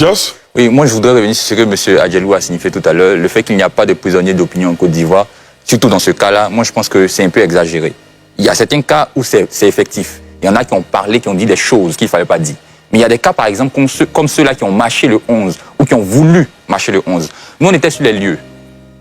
Yes. Oui, moi je voudrais revenir sur ce que M. Adjelou a signifié tout à l'heure, le fait qu'il n'y a pas de prisonniers d'opinion en Côte d'Ivoire, surtout dans ce cas-là, moi je pense que c'est un peu exagéré. Il y a certains cas où c'est effectif. Il y en a qui ont parlé, qui ont dit des choses qu'il ne fallait pas dire. Mais il y a des cas, par exemple, comme ceux-là qui ont marché le 11 ou qui ont voulu marcher le 11. Nous, on était sur les lieux.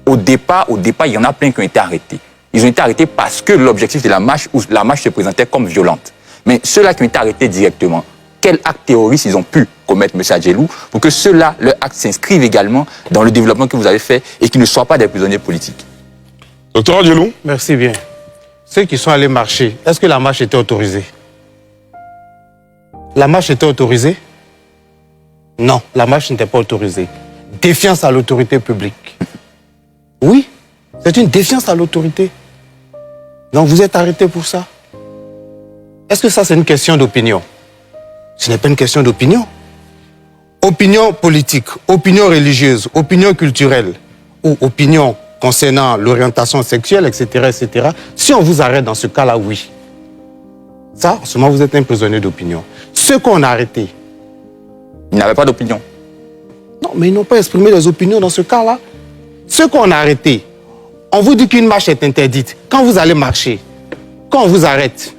Au départ, il y en a plein qui ont été arrêtés. Ils ont été arrêtés parce que l'objectif de la marche, ou la marche se présentait comme violente. Mais ceux-là qui ont été arrêtés directement, quel acte terroriste ils ont pu commettre, M. Adjelou, pour que ceux-là, leurs actes s'inscrivent également dans le développement que vous avez fait et qu'ils ne soient pas des prisonniers politiques. Docteur Adjelou. Merci bien. Ceux qui sont allés marcher, est-ce que la marche était autorisée? La marche était autorisée? Non, la marche n'était pas autorisée. Défiance à l'autorité publique. Oui, c'est une défiance à l'autorité. Donc vous êtes arrêté pour ça. Est-ce que ça c'est une question d'opinion? Ce n'est pas une question d'opinion. Opinion politique, opinion religieuse, opinion culturelle ou opinion concernant l'orientation sexuelle, etc., etc. Si on vous arrête dans ce cas-là, oui. Ça, en ce moment, vous êtes un prisonnier d'opinion. Ceux qu'on a arrêtés... Ils n'avaient pas d'opinion. Non, mais ils n'ont pas exprimé leurs opinions dans ce cas-là. Ceux qu'on a arrêtés, on vous dit qu'une marche est interdite. Quand vous allez marcher, quand on vous arrête,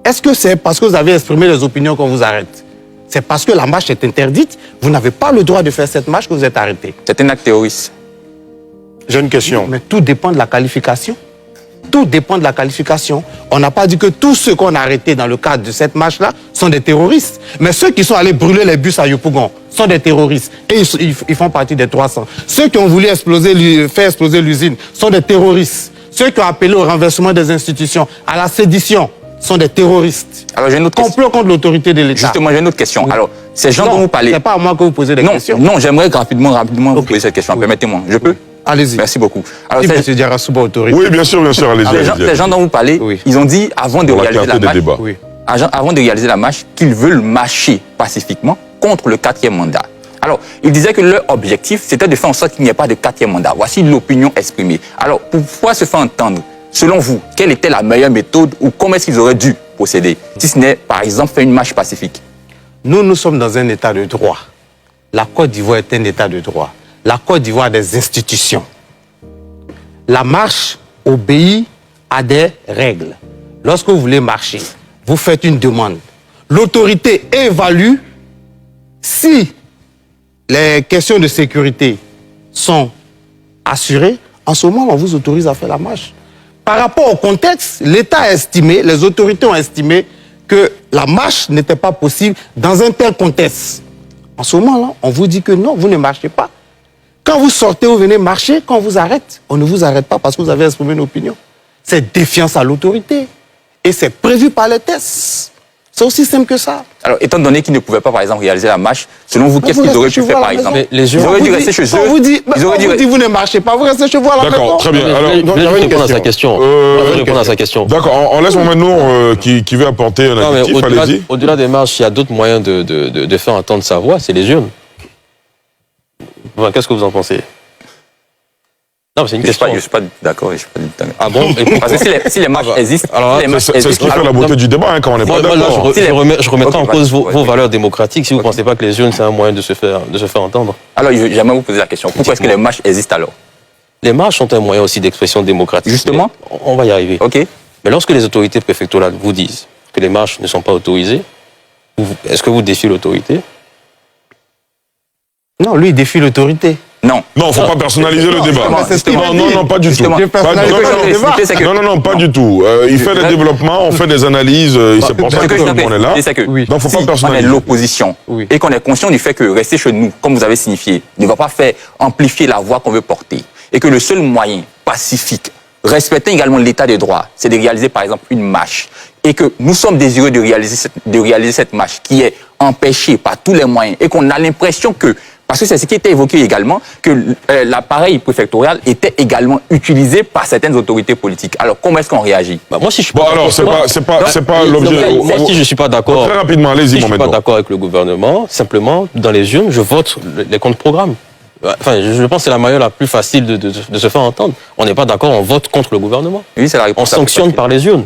est-ce que c'est parce que vous avez exprimé les opinions qu'on vous arrête? C'est parce que la marche est interdite, vous n'avez pas le droit de faire cette marche que vous êtes arrêté. C'est un acte terroriste. J'ai une question. Mais tout dépend de la qualification. Tout dépend de la qualification. On n'a pas dit que tous ceux qu'on a arrêtés dans le cadre de cette marche-là sont des terroristes. Mais ceux qui sont allés brûler les bus à Yopougon sont des terroristes. Et ils font partie des 300. Ceux qui ont voulu faire exploser l'usine sont des terroristes. Ceux qui ont appelé au renversement des institutions, à la sédition, sont des terroristes. Alors j'ai une autre question. Complot contre l'autorité de l'État. Justement, j'ai une autre question. Oui. Alors, ces gens dont vous parlez... C'est pas à moi que vous posez des questions. Non, j'aimerais rapidement vous poser cette question. Permettez-moi. Je peux? Allez-y. Merci beaucoup. Alors, M. Diarrassouba, autorité. Oui, bien sûr, allez-y. Ces gens dont vous parlez, ils ont dit, avant de réaliser la marche, avant de réaliser la marche, qu'ils veulent marcher pacifiquement contre le 4e mandat. Alors, ils disaient que leur objectif, c'était de faire en sorte qu'il n'y ait pas de 4e mandat. Voici l'opinion exprimée. Alors, pour pouvoir se faire entendre, selon vous, quelle était la meilleure méthode ou comment est-ce qu'ils auraient dû procéder, si ce n'est, par exemple, faire une marche pacifique? Nous sommes dans un état de droit. La Côte d'Ivoire est un état de droit. La Côte d'Ivoire a des institutions. La marche obéit à des règles. Lorsque vous voulez marcher, vous faites une demande. L'autorité évalue si les questions de sécurité sont assurées. En ce moment, on vous autorise à faire la marche. Par rapport au contexte, l'État a estimé, les autorités ont estimé que la marche n'était pas possible dans un tel contexte. En ce moment-là, on vous dit que non, vous ne marchez pas. Quand vous sortez, vous venez marcher, quand on vous arrête, on ne vous arrête pas parce que vous avez exprimé une opinion. C'est défiance à l'autorité. Et c'est prévu par les tests. C'est aussi simple que ça. Alors, étant donné qu'ils ne pouvaient pas, par exemple, réaliser la marche, selon vous, qu'est-ce qu'ils auraient pu faire, par exemple? Ils auraient dû rester chez eux. On vous dit, vous ne marchez pas, vous restez chez vous à la maison. D'accord, très bien. Alors, je vais répondre à sa question. Répondre à sa question. D'accord, on laisse Mohamed qui veut apporter un adjectif, allez-y. Au-delà des marches, il y a d'autres moyens de faire entendre sa voix, c'est les urnes. Qu'est-ce que vous en pensez? Non, c'est une question. Je ne suis pas d'accord. Ah bon? Parce que si les marches existent... C'est ce qui fait la beauté du débat, quand on n'est pas d'accord. Je remettrai en cause vos valeurs démocratiques si vous ne pensez pas que les urnes, c'est un moyen de se faire entendre. Alors, j'aimerais vous poser la question. Pourquoi est-ce que les marches existent alors? Les marches sont un moyen aussi d'expression démocratique. Justement? On va y arriver. OK. Mais lorsque les autorités préfectorales vous disent que les marches ne sont pas autorisées, est-ce que vous défiez l'autorité? Non, lui, il défie l'autorité. Non. Non, il ne faut pas personnaliser le débat. Non, pas du tout. Non, pas du tout. Il fait des développements, on fait des analyses, c'est pour ça que tout le monde est là. Donc, il ne faut pas personnaliser. On est l'opposition et qu'on est conscient du fait que rester chez nous, comme vous avez signifié, ne va pas faire amplifier la voix qu'on veut porter. Et que le seul moyen pacifique, respectant également l'état des droits, c'est de réaliser par exemple une marche. Et que nous sommes désireux de réaliser cette marche qui est empêchée par tous les moyens et qu'on a l'impression que, parce que c'est ce qui était évoqué également, que l'appareil préfectoral était également utilisé par certaines autorités politiques. Alors, comment est-ce qu'on réagit? Moi, si je suis pas alors, c'est pas l'objet. Moi, si je suis pas d'accord. Très rapidement, allez-y, si je suis pas d'accord avec le gouvernement, simplement, dans les urnes, je vote les contre-programmes. Enfin, je pense que c'est la manière la plus facile de se faire entendre. On n'est pas d'accord, on vote contre le gouvernement. Oui, c'est la réponse. On sanctionne par les urnes.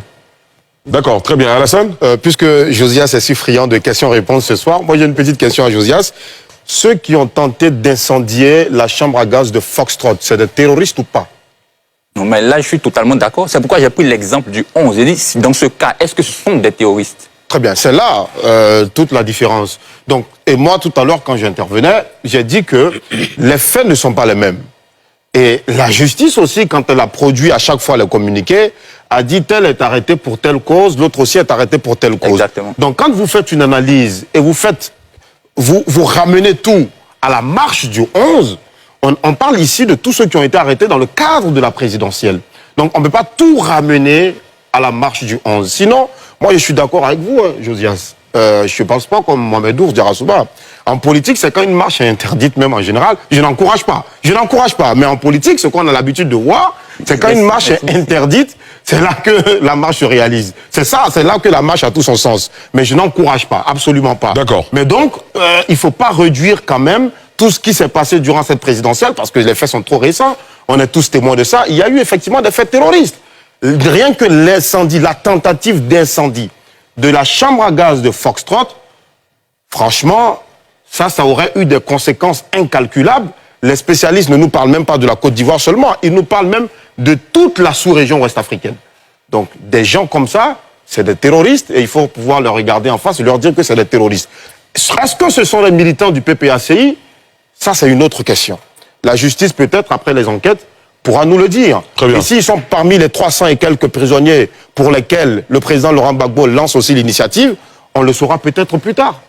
D'accord, très bien. Alassane? Puisque Josias est si friand de questions-réponses ce soir, moi j'ai une petite question à Josias. ceux qui ont tenté d'incendier la chambre à gaz de Foxtrot, c'est des terroristes ou pas? Non, mais là, je suis totalement d'accord. C'est pourquoi j'ai pris l'exemple du 11. J'ai dit, dans ce cas, est-ce que ce sont des terroristes? Très bien, c'est là toute la différence. Donc, et moi, tout à l'heure, quand j'intervenais, j'ai dit que les faits ne sont pas les mêmes. Et la justice aussi, quand elle a produit à chaque fois le communiqué, a dit tel est arrêté pour telle cause, l'autre aussi est arrêté pour telle cause. Exactement. Donc, quand vous faites une analyse et vous ramenez tout à la marche du 11, on parle ici de tous ceux qui ont été arrêtés dans le cadre de la présidentielle. Donc, on ne peut pas tout ramener à la marche du 11. Sinon, moi, je suis d'accord avec vous, hein, Josias. Je ne pense pas comme Mohamed Ours Diarasouba. En politique, c'est quand une marche est interdite, même en général. Je n'encourage pas. Je n'encourage pas. Mais en politique, ce qu'on a l'habitude de voir, c'est quand une marche est interdite, c'est là que la marche se réalise. C'est ça, c'est là que la marche a tout son sens. Mais je n'encourage pas, absolument pas. D'accord. Mais donc, il ne faut pas réduire quand même tout ce qui s'est passé durant cette présidentielle, parce que les faits sont trop récents. On est tous témoins de ça. Il y a eu effectivement des faits terroristes. Rien que l'incendie, la tentative d'incendie de la chambre à gaz de Foxtrot, franchement, ça aurait eu des conséquences incalculables. Les spécialistes ne nous parlent même pas de la Côte d'Ivoire seulement, ils nous parlent même de toute la sous-région ouest-africaine. Donc, des gens comme ça, c'est des terroristes et il faut pouvoir leur regarder en face et leur dire que c'est des terroristes. Est-ce que ce sont les militants du PPACI? Ça, c'est une autre question. La justice, peut-être, après les enquêtes, pourra nous le dire. Très bien. Ah, Et s'ils sont parmi les 300 et quelques prisonniers pour lesquels le président Laurent Gbagbo lance aussi l'initiative, on le saura peut-être plus tard.